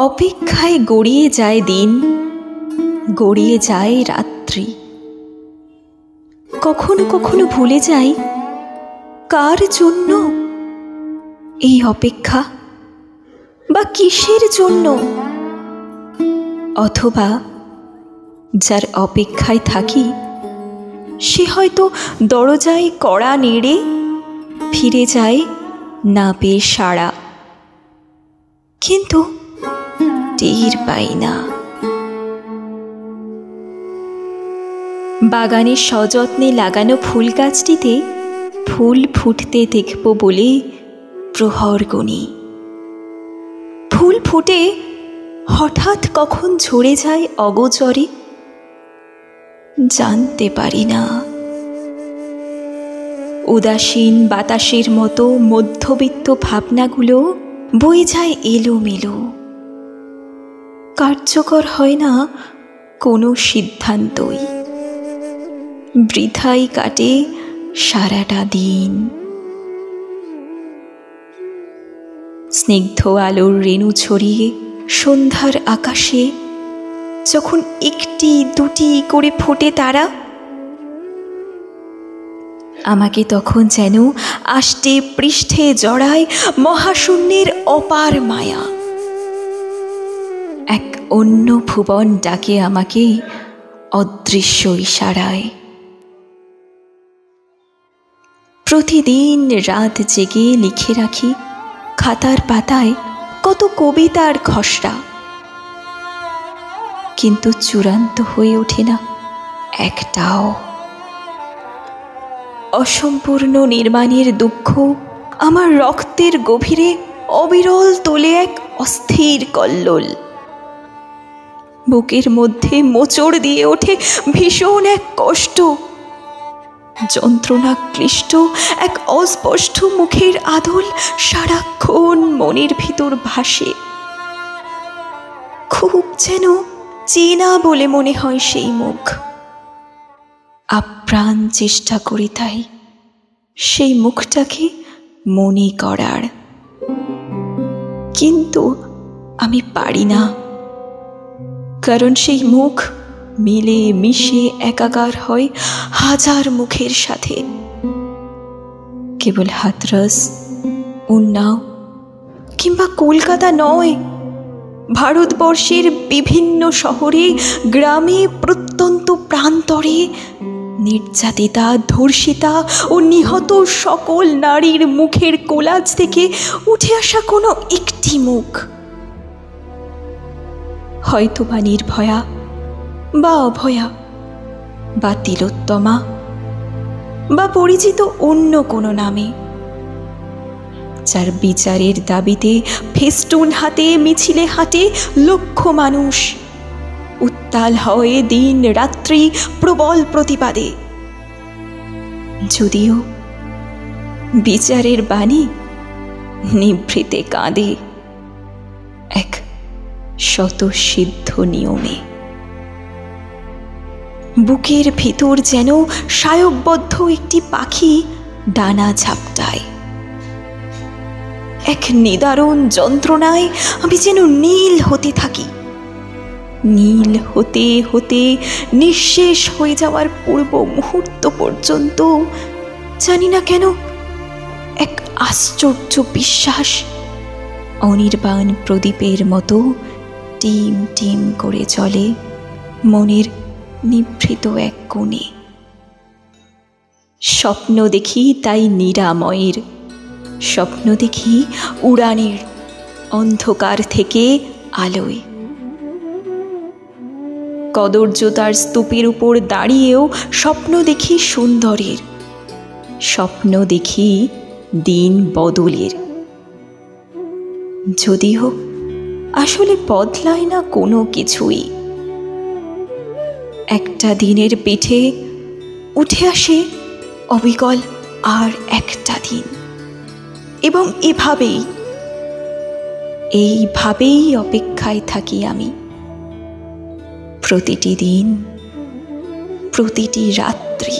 অপেক্ষায় গড়িয়ে যায় দিন, গড়িয়ে যায় রাত্রি। কখনো কখনো ভুলে যাই কার জন্য এই অপেক্ষা, বা কিসের জন্য। অথবা যার অপেক্ষায় থাকি সে হয়তো দরজায় কড়া নেড়ে ফিরে যায় না পেয়ে সাড়া, কিন্তু টের পাই না। বাগানে সযত্নে লাগানো ফুল গাছটিতে ফুল ফুটতে দেখব বলে প্রহর গুনি। ফুল ফুটে হঠাৎ কখন ঝরে যায় অগোচরে, জানতে পারি না। উদাসীন বাতাসের মতো মধ্যবিত্ত ভাবনাগুলো বয়ে যায় এলোমেলো, কার্যকর হয় না কোনো সিদ্ধান্তই। বৃথাই কাটে সারাটা দিন। স্নিগ্ধ আলোর রেণু ছড়িয়ে সন্ধ্যার আকাশে যখন একটি দুটি করে ফোটে তারা, আমাকে তখন যেন আষ্টে পৃষ্ঠে জড়ায় মহাশূন্যের অপার মায়া। এক অন্য ভুবন ডাকে আমাকে অদৃশ্য ইশারায়। প্রতিদিন রাত জেগে লিখে রাখি খাতার পাতায় কত কবিতার খসড়া, কিন্তু চূড়ান্ত হয়ে ওঠে না একটাও। অসম্পূর্ণ নির্মাণের দুঃখ আমার রক্তের গভীরে অবিরল তোলে এক অস্থির কল্লোল। বুকের মধ্যে মোচড় দিয়ে ওঠে ভীষণ এক কষ্ট, যন্ত্রণা ক্লিষ্ট এক অস্পষ্ট মুখের আদল সারাক্ষণ মনের ভিতর ভাসে। খুব যেন চেনা বলে মনে হয় সেই মুখ। আপ্রাণ চেষ্টা করি তাই সেই মুখটাকে মনে করার, কিন্তু আমি পারি না। কারণ সেই মুখ মিলে মিশে একাকার হয় হাজার মুখের সাথে। কেবল হাতরাস, উন্নাও কিংবা কলকাতা নয়, ভারতবর্ষের বিভিন্ন শহরে গ্রামে প্রত্যন্ত প্রান্তরে নির্যাতিতা, ধর্ষিতা ও নিহত সকল নারীর মুখের কোলাজ থেকে উঠে আসা কোনো একটি মুখ, হয়তো বা নির্ভয়া বা অভয়া বা তিলোত্তমা বা পরিচিত অন্য কোনো নামে, যার বিচারের দাবিতে ফেস্টুন হাতে মিছিলে হাঁটে লক্ষ মানুষ, উত্তাল হয় দিন রাত্রি প্রবল প্রতিবাদে। যদিও বিচারের বাণী নিভৃতে কাঁদে এক স্বতঃসিদ্ধ নিয়মে। বুকের ভিতর যেন সায়কবদ্ধ একটি পাখি ডানা ঝাপটায়। এক নিদারুণ যন্ত্রণায় আমি যেন নীল হতে থাকি। নীল হতে হতে নিঃশেষ হয়ে যাওয়ার পূর্ব মুহূর্ত পর্যন্ত জানি না কেন এক আশ্চর্য বিশ্বাস অনির্বাণ প্রদীপের মতো টিম টিম করে জ্বলে মনের নিভৃত এক কোণে। স্বপ্ন দেখি তাই নিরাময়ের, স্বপ্ন দেখি উড়ানের, অন্ধকার থেকে আলোয়। কদর্যতার স্তূপের উপর দাঁড়িয়েও স্বপ্ন দেখি সুন্দরের, স্বপ্ন দেখি দিন বদলের। যদিও আসলে বদলায় না কোনো কিছুই। একটা দিনের পিঠে উঠে আসে অবিকল আর একটা দিন, এবং এইভাবেই অপেক্ষায় থাকি আমি। প্রতিটি দিন, প্রতিটি রাত্রি।